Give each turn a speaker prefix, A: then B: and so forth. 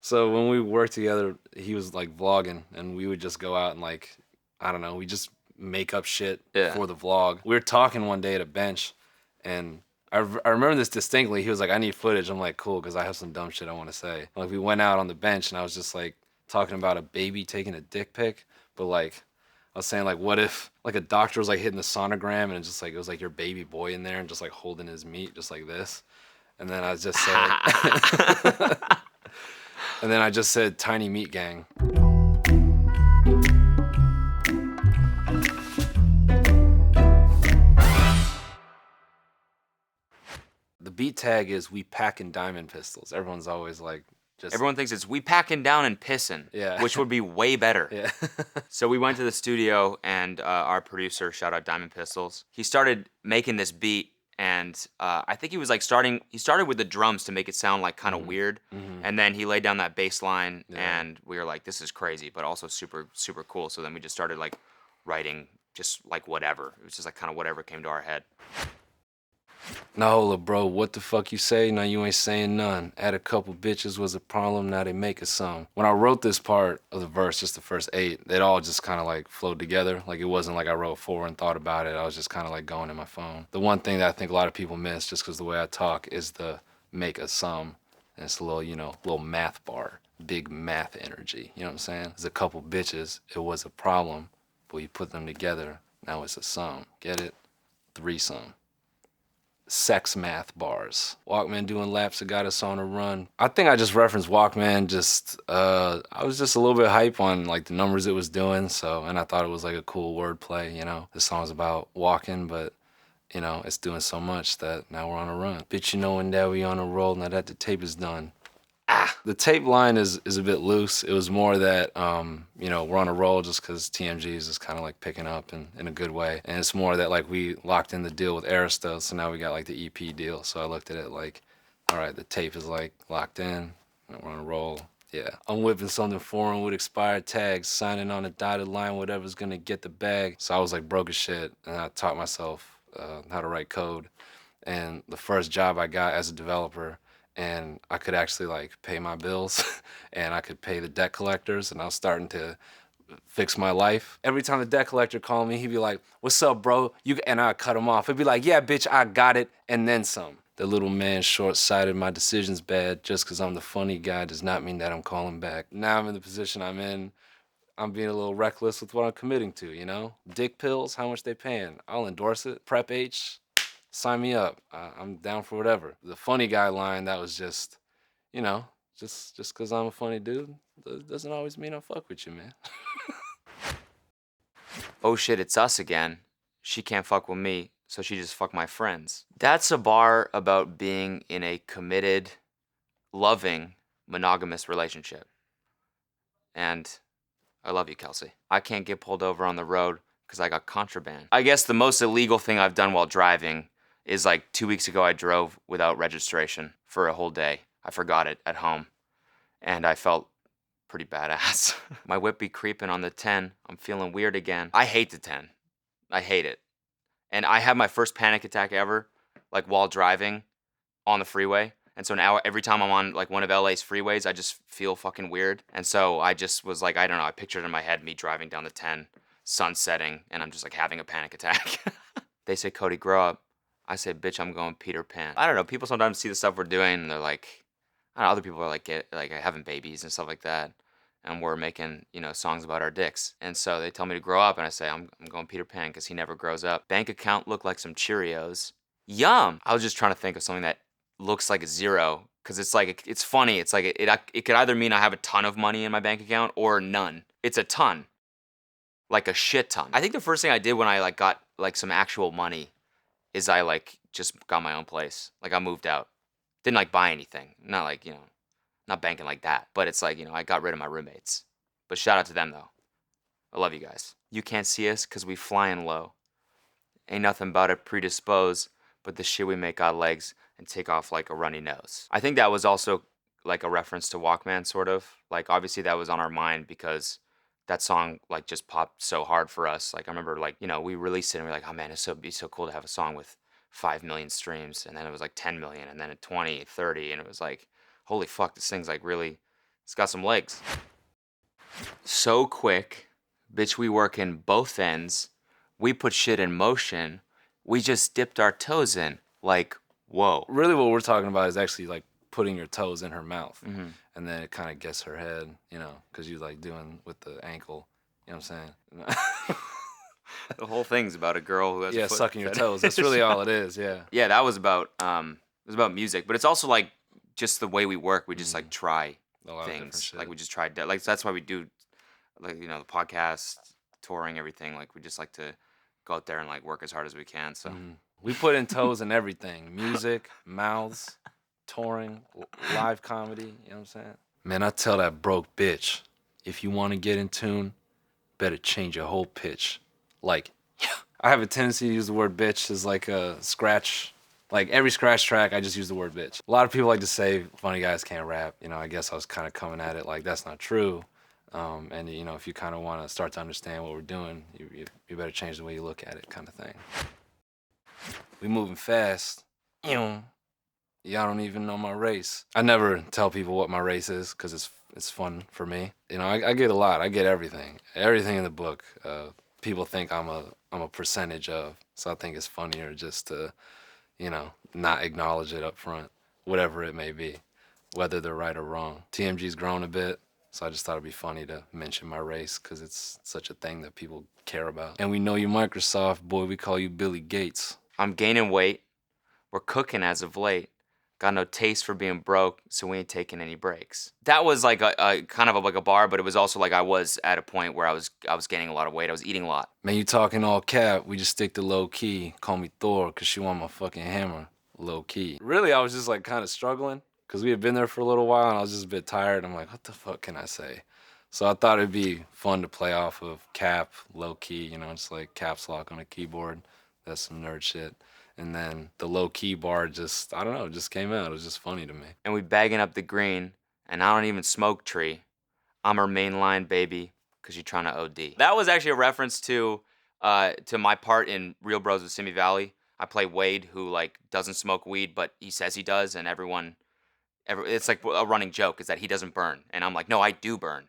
A: So when we worked together, he was like vlogging, and we would just go out and like, I don't know, we just make up shit
B: Yeah.
A: for the vlog. We were talking one day at a bench, and I remember this distinctly. He was like, "I need footage." I'm like, "Cool," because I have some dumb shit I want to say. Like we went out on the bench, and I was just like talking about a baby taking a dick pic, but like I was saying like, what if like a doctor was like hitting the sonogram, and it was like your baby boy in there and just like holding his meat just like this, and then I just said. And then I just said Tiny Meat Gang. The beat tag is "We packin' diamond pistols." Everyone's always like, just
B: Everyone thinks it's "we packing down and pissing,"
A: yeah,
B: which would be way better.
A: yeah.
B: So we went to the studio, and our producer, shout out Diamond Pistols, he started making this beat, and I think he was like he started with the drums to make it sound like kind of weird, and then he laid down that bass line,
A: Yeah.
B: and we were like, this is crazy, but also super, super cool. So then we just started like writing just like whatever. It was just like kind of whatever came to our head.
A: No, bro, what the fuck you say? Now you ain't saying none. Add a couple bitches was a problem, now they make a song. When I wrote this part of the verse, just the first 8, it all just kind of like flowed together. Like it wasn't like I wrote 4 and thought about it. I was just kind of like going in my phone. The one thing that I think a lot of people miss, just because the way I talk, is the make a sum. And it's a little, little math bar, big math energy. You know what I'm saying? There's a couple bitches, it was a problem, but you put them together, now it's a sum. Get it? Threesome. Sex math bars. Walkman doing laps that got us on a run. I think I just referenced Walkman. I was just a little bit hype on like the numbers it was doing. So, and I thought it was like a cool wordplay. The song's about walking, but it's doing so much that now we're on a run. Bitch, knowing that we on a roll now that the tape is done. The tape line is a bit loose. It was more that we're on a roll just because TMG is just kind of like picking up in a good way, and it's more that like we locked in the deal with Arista, so now we got like the EP deal. So I looked at it like, all right, the tape is like locked in, and we're on a roll. Yeah, I'm whipping something foreign with expired tags, signing on a dotted line, whatever's gonna get the bag. So I was like broke as shit, and I taught myself how to write code. And the first job I got as a developer, and I could actually like pay my bills and I could pay the debt collectors, and I was starting to fix my life. Every time the debt collector called me, he'd be like, "What's up, bro?" And I'd cut him off. He'd be like, "Yeah, bitch, I got it, and then some." The little man short-sighted, my decision's bad. Just because I'm the funny guy does not mean that I'm calling back. Now I'm in the position I'm in. I'm being a little reckless with what I'm committing to. Dick pills, how much they paying? I'll endorse it. Prep H, sign me up. I'm down for whatever. The funny guy line, that was just, you know, just because I'm a funny dude, doesn't always mean I fuck with you, man.
B: Oh shit, it's us again. She can't fuck with me, so she just fuck my friends. That's a bar about being in a committed, loving, monogamous relationship. And I love you, Kelsey. I can't get pulled over on the road because I got contraband. I guess the most illegal thing I've done while driving is like 2 weeks ago I drove without registration for a whole day. I forgot it at home, and I felt pretty badass. My whip be creeping on the 10. I'm feeling weird again. I hate the 10. I hate it. And I had my first panic attack ever, like while driving on the freeway. And so now every time I'm on like one of LA's freeways, I just feel fucking weird. And so I just was like, I don't know, I pictured in my head me driving down the 10, sun setting, and I'm just like having a panic attack. They say, Cody, grow up. I say, bitch, I'm going Peter Pan. I don't know, people sometimes see the stuff we're doing and they're like, I don't know, other people are like having babies and stuff like that. And we're making, songs about our dicks. And so they tell me to grow up, and I say, I'm going Peter Pan because he never grows up. Bank account look like some Cheerios. Yum! I was just trying to think of something that looks like a zero because it's like, it's funny. It's like, it could either mean I have a ton of money in my bank account or none. It's a ton. Like a shit ton. I think the first thing I did when I like got like some actual money is I like just got my own place. Like I moved out. Didn't like buy anything. Not like, not banking like that. But it's like, I got rid of my roommates. But shout out to them though. I love you guys. You can't see us because we flying low. Ain't nothing about it predisposed, but the shit we make got legs and take off like a runny nose. I think that was also like a reference to Walkman, sort of. Like obviously that was on our mind because that song like just popped so hard for us. Like I remember like, we released it and we are like, oh man, it'd be so cool to have a song with 5 million streams. And then it was like 10 million and then at 20, 30. And it was like, holy fuck, this thing's like really It's got some legs. So quick, bitch, we work in both ends. We put shit in motion. We just dipped our toes in. Like, whoa.
A: Really, what we're talking about is actually like putting your toes in her mouth,
B: Mm-hmm.
A: and then it kind of gets her head, you know, because you like doing with the ankle. You know what I'm saying?
B: The whole thing's about a girl who has a
A: Yeah,
B: foot
A: sucking your
B: fetish.
A: toes. That's really all it is. Yeah.
B: Yeah, that was about music, but it's also like just the way we work. We just like try
A: A lot of different
B: things.
A: shit.
B: Like we just tried like that's why we do like the podcast, touring, everything. Like we just like to go out there and like work as hard as we can. So
A: We put in toes in everything: music, mouths, touring, live comedy. You know what I'm saying? Man, I tell that broke bitch, if you want to get in tune, better change your whole pitch. Like, I have a tendency to use the word bitch as like a scratch. Like every scratch track, I just use the word bitch. A lot of people like to say funny guys can't rap. You know, I guess I was kind of coming at it like that's not true. And you know, if you kind of want to start to understand what we're doing, you better change the way you look at it, kind of thing. We moving fast. Y'all don't even know my race. I never tell people what my race is because it's fun for me. You know, I get a lot. I get everything in the book. People think I'm a percentage of, so I think it's funnier just to, you know, not acknowledge it up front, whatever it may be, whether they're right or wrong. TMG's grown a bit, so I just thought it'd be funny to mention my race because it's such a thing that people care about. And we know you Microsoft, boy, we call you Billy Gates.
B: I'm gaining weight. We're cooking as of late. Got no taste for being broke, so we ain't taking any breaks. That was like a kind of like a bar, but it was also like I was at a point where I was gaining a lot of weight. I was eating a lot.
A: Man, you talking all cap, we just stick to low key. Call me Thor, cause she want my fucking hammer. Low key. Really, I was just like kind of struggling, cause we had been there for a little while and I was just a bit tired. I'm like, what the fuck can I say? So I thought it'd be fun to play off of cap, low key, you know, it's like caps lock on a keyboard. That's some nerd shit. And then the low key bar just, I don't know, it just came out. It was just funny to me.
B: And we bagging up the green, and I don't even smoke tree. I'm her main line, baby, because you're trying to OD. That was actually a reference to my part in Real Bros of Simi Valley. I play Wade, who like doesn't smoke weed, but he says he does, and it's like a running joke is that he doesn't burn, and I'm like, no, I do burn.